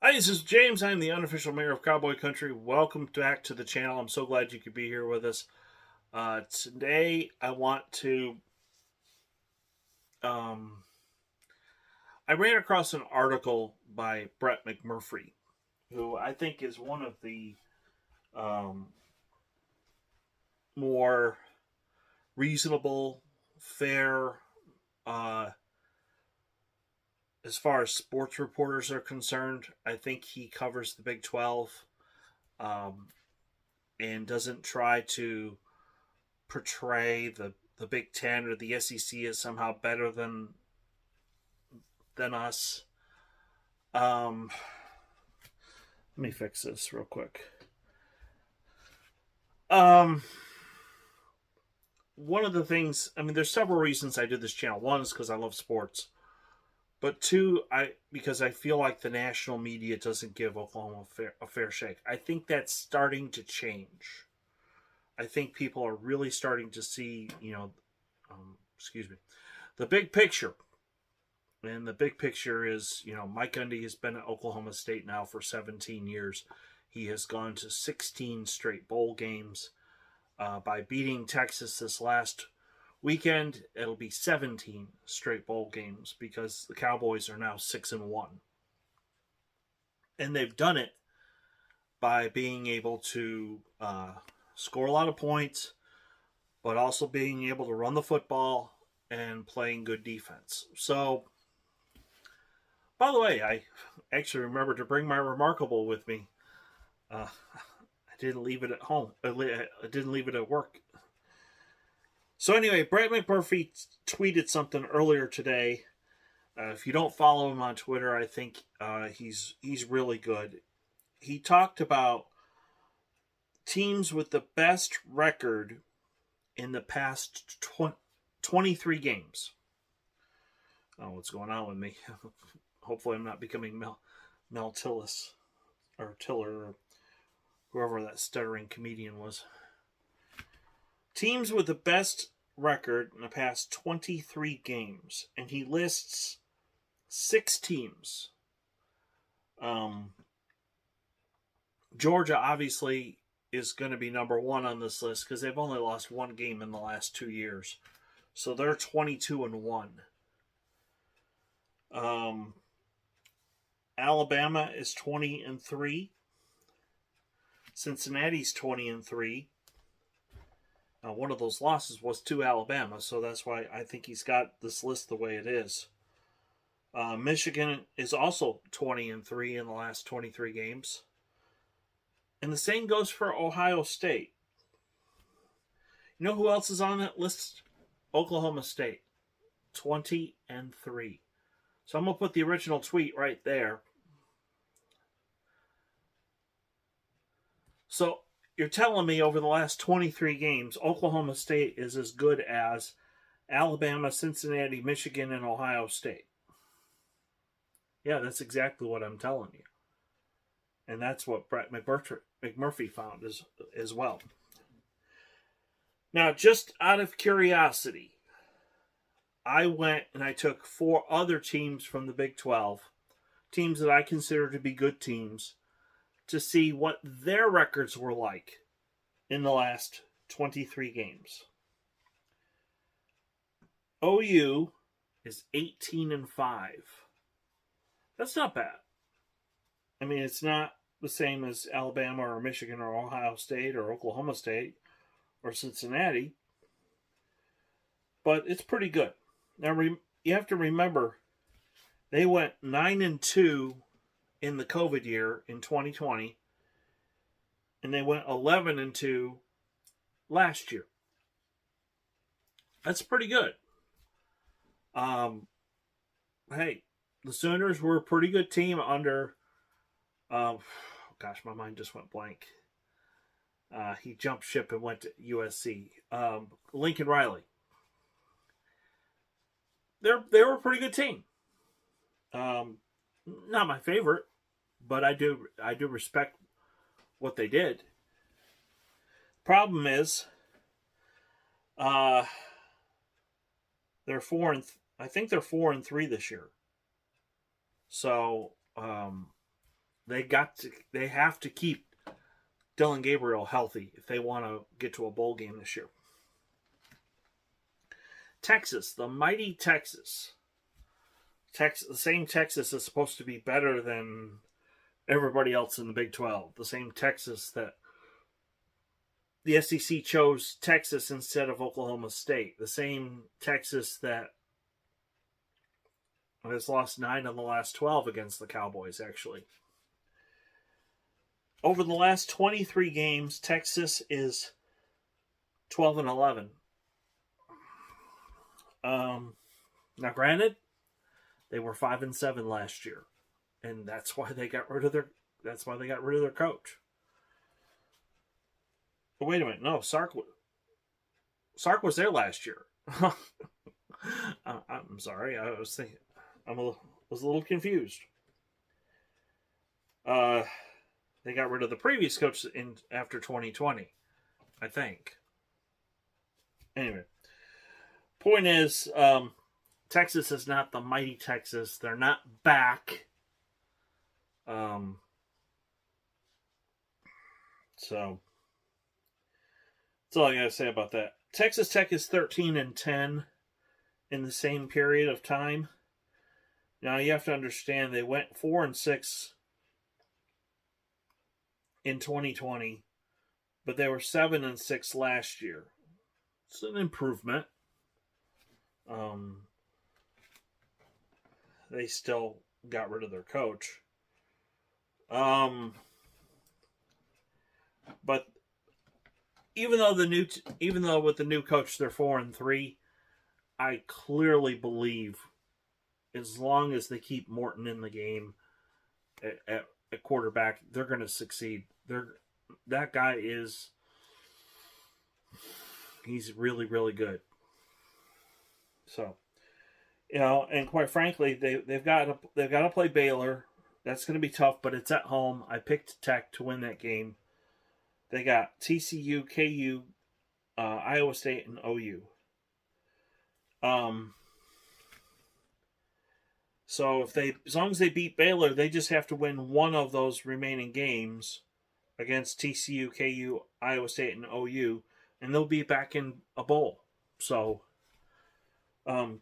Hi, this is James. I'm the unofficial mayor of Cowboy Country. Welcome back to the channel. I'm so glad you could be here with us. Today, I want to. Um, I ran across an article by Brett McMurphy, who I think is one of the um, more reasonable, fair, uh, as far as sports reporters are concerned. I think he covers the Big 12 um, and doesn't try to portray the Big Ten or the SEC as somehow better than us. Let me fix this real quick. Um, One of the things, I mean, there's several reasons I do this channel. One is because I love sports, but two, because I feel like the national media doesn't give Oklahoma a fair shake. I think that's starting to change. I think people are really starting to see, excuse me, the big picture. And the big picture is, Mike Gundy has been at Oklahoma State now for 17 years. He has gone to 16 straight bowl games. By beating Texas this last weekend, it'll be 17 straight bowl games because the Cowboys are now 6-1. And they've done it by being able to score a lot of points, but also being able to run the football and playing good defense. So, by the way, I actually remembered to bring my Remarkable with me. I didn't leave it at home. I didn't leave it at work. So anyway, Brett McMurphy tweeted something earlier today. If you don't follow him on Twitter, I think he's really good. He talked about teams with the best record in the past 23 games. Oh, what's going on with me? Hopefully I'm not becoming Mel Tillis or Tiller or whoever that stuttering comedian was. Teams with the best record in the past 23 games. And he lists 6 teams. Georgia obviously is going to be number 1 on this list because they've only lost 1 game in the last 2 years. So they're 22-1. Alabama is 20-3. Cincinnati's 20-3. Now, one of those losses was to Alabama, so that's why I think he's got this list the way it is. Michigan is also 20-3 in the last 23 games. And the same goes for Ohio State. You know who else is on that list? Oklahoma State. 20-3. So I'm going to put the original tweet right there. So you're telling me over the last 23 games, Oklahoma State is as good as Alabama, Cincinnati, Michigan, and Ohio State. Yeah, that's exactly what I'm telling you. And that's what Brett McMurphy found as well. Now, just out of curiosity, I went and I took 4 other teams from the Big 12, teams that I consider to be good teams, to see what their records were like in the last 23 games. OU is 18-5. That's not bad. I mean, it's not the same as Alabama or Michigan or Ohio State or Oklahoma State or Cincinnati, but it's pretty good. Now, you have to remember, they went 9-2 in the COVID year in 2020, and they went 11-2 last year. That's pretty good. Hey, the Sooners were a pretty good team under, gosh, my mind just went blank. He jumped ship and went to USC. Lincoln Riley. They were a pretty good team. Not my favorite, but I do respect what they did. Problem is, they're 4 and 3 this year. So They have to keep Dylan Gabriel healthy if they want to get to a bowl game this year. Texas, the mighty Texas. The same Texas is supposed to be better than everybody else in the Big 12. The same Texas that the SEC chose Texas instead of Oklahoma State. The same Texas that has lost 9 of the last 12 against the Cowboys, actually. Over the last 23 games, Texas is 12-11. Now, granted, they were 5-7 last year, and that's why they got rid of their coach. But wait a minute, no, Sark was there last year. I'm sorry, I was a little confused. They got rid of the previous coach after 2020, I think. Anyway, point is, Texas is not the mighty Texas. They're not back. So that's all I gotta say about that. Texas Tech is 13-10 in the same period of time. Now you have to understand they went 4-6 in 2020, but they were 7-6 last year. It's an improvement. They still got rid of their coach. But even though with the new coach they're 4-3, I clearly believe as long as they keep Morton in the game at quarterback, they're going to succeed. That guy he's really, really good. So, and quite frankly, they've got to play Baylor. That's going to be tough, but it's at home. I picked Tech to win that game. They got TCU, KU, Iowa State, and OU. So as long as they beat Baylor, they just have to win one of those remaining games against TCU, KU, Iowa State, and OU, and they'll be back in a bowl. So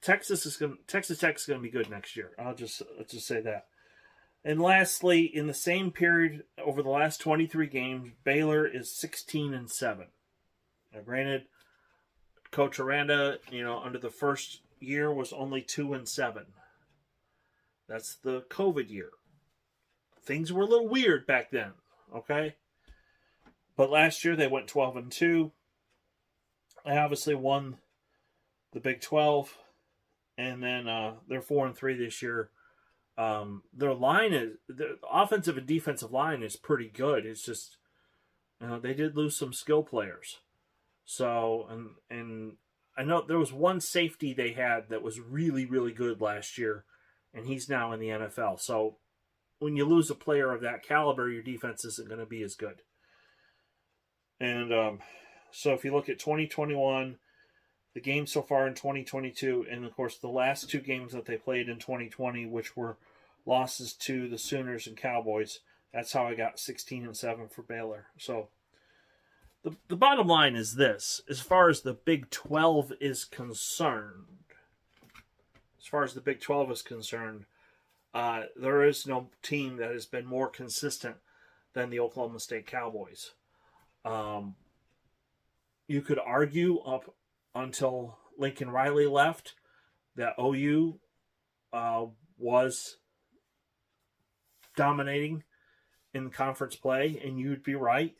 Texas Tech is going to be good next year. Let's just say that. And lastly, in the same period over the last 23 games, Baylor is 16-7. Now, granted, Coach Aranda, under the first year was only 2-7. That's the COVID year. Things were a little weird back then, okay? But last year they went 12-2. They obviously won the Big 12, and then they're 4-3 this year. Their offensive and defensive line is pretty good. It's just they did lose some skill players. So and I know there was one safety they had that was really, really good last year, and he's now in the NFL. So when you lose a player of that caliber, your defense isn't going to be as good. And so if you look at 2021, the games so far in 2022, and of course the last two games that they played in 2020, which were losses to the Sooners and Cowboys, that's how I got 16-7 for Baylor. So the bottom line is this: as far as the Big 12 is concerned, there is no team that has been more consistent than the Oklahoma State Cowboys. You could argue up until Lincoln Riley left that OU was dominating in conference play, and you'd be right.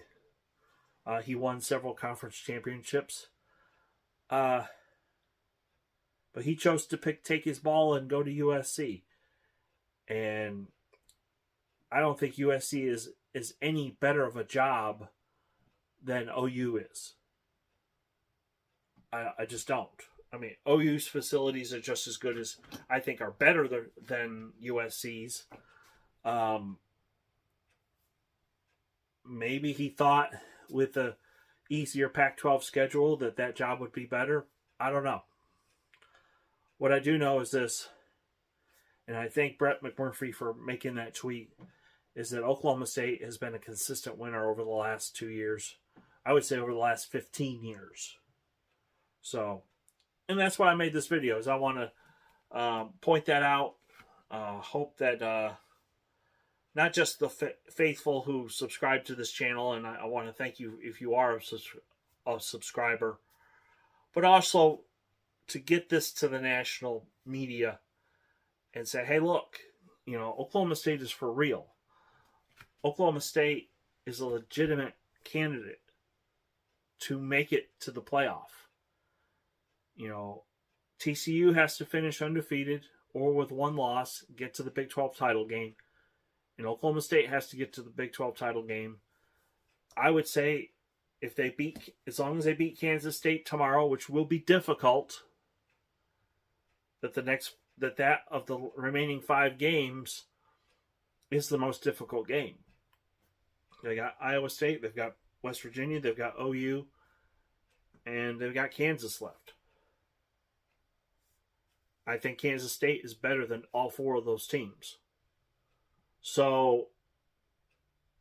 He won several conference championships. But he chose to take his ball and go to USC. And I don't think USC is any better of a job than OU is. I just don't. I mean, OU's facilities are just as good as, I think, are better than USC's. Maybe he thought with the easier Pac-12 schedule that job would be better. I don't know. What I do know is this, and I thank Brett McMurphy for making that tweet, is that Oklahoma State has been a consistent winner over the last 2 years. I would say over the last 15 years. So, and that's why I made this video, is I want to point that out. Hope that not just the faithful who subscribe to this channel, and I want to thank you if you are a subscriber, but also to get this to the national media and say, hey, look, you know, Oklahoma State is for real. Oklahoma State is a legitimate candidate to make it to the playoff. You know, TCU has to finish undefeated or with one loss, get to the Big 12 title game. And Oklahoma State has to get to the Big 12 title game. I would say if they beat, as long as they beat Kansas State tomorrow, which will be difficult, that that of the remaining 5 games is the most difficult game. They got Iowa State, they've got West Virginia, they've got OU, and they've got Kansas left. I think Kansas State is better than all 4 of those teams. So,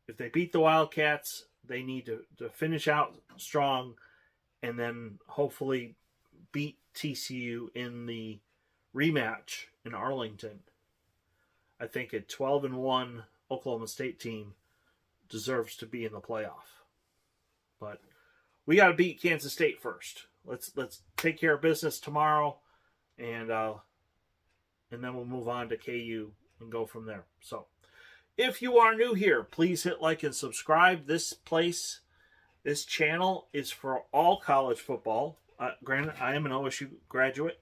if they beat the Wildcats, they need to finish out strong and then hopefully beat TCU in the rematch in Arlington. I think a 12-1 Oklahoma State team deserves to be in the playoff. But we got to beat Kansas State first. Let's take care of business tomorrow, and then we'll move on to KU and go from there. So, if you are new here, please hit like and subscribe. This channel is for all college football. Granted, I am an OSU graduate,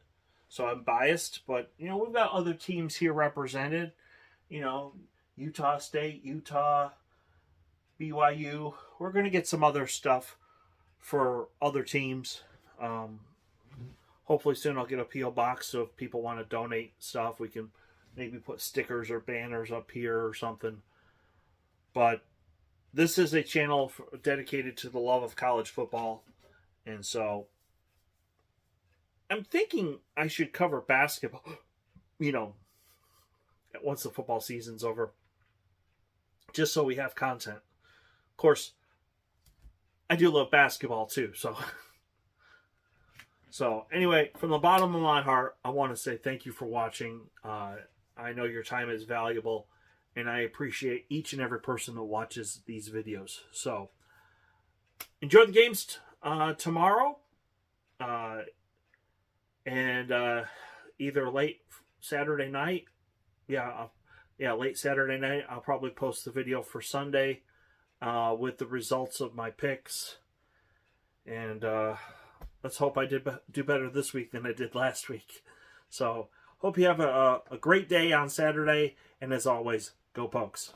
so I'm biased, but you know, we've got other teams here represented. You know, Utah State, Utah, BYU. We're going to get some other stuff for other teams. Hopefully soon I'll get a P.O. box, so if people want to donate stuff, we can maybe put stickers or banners up here or something. But this is a channel dedicated to the love of college football. And so I'm thinking I should cover basketball, you know, once the football season's over, just so we have content. Of course, I do love basketball too, so anyway, from the bottom of my heart, I want to say thank you for watching. I know your time is valuable, and I appreciate each and every person that watches these videos. So, enjoy the games tomorrow, and either late Saturday night, late Saturday night, I'll probably post the video for Sunday with the results of my picks, and let's hope I do better this week than I did last week. So, hope you have a great day on Saturday, and as always, go Pokes.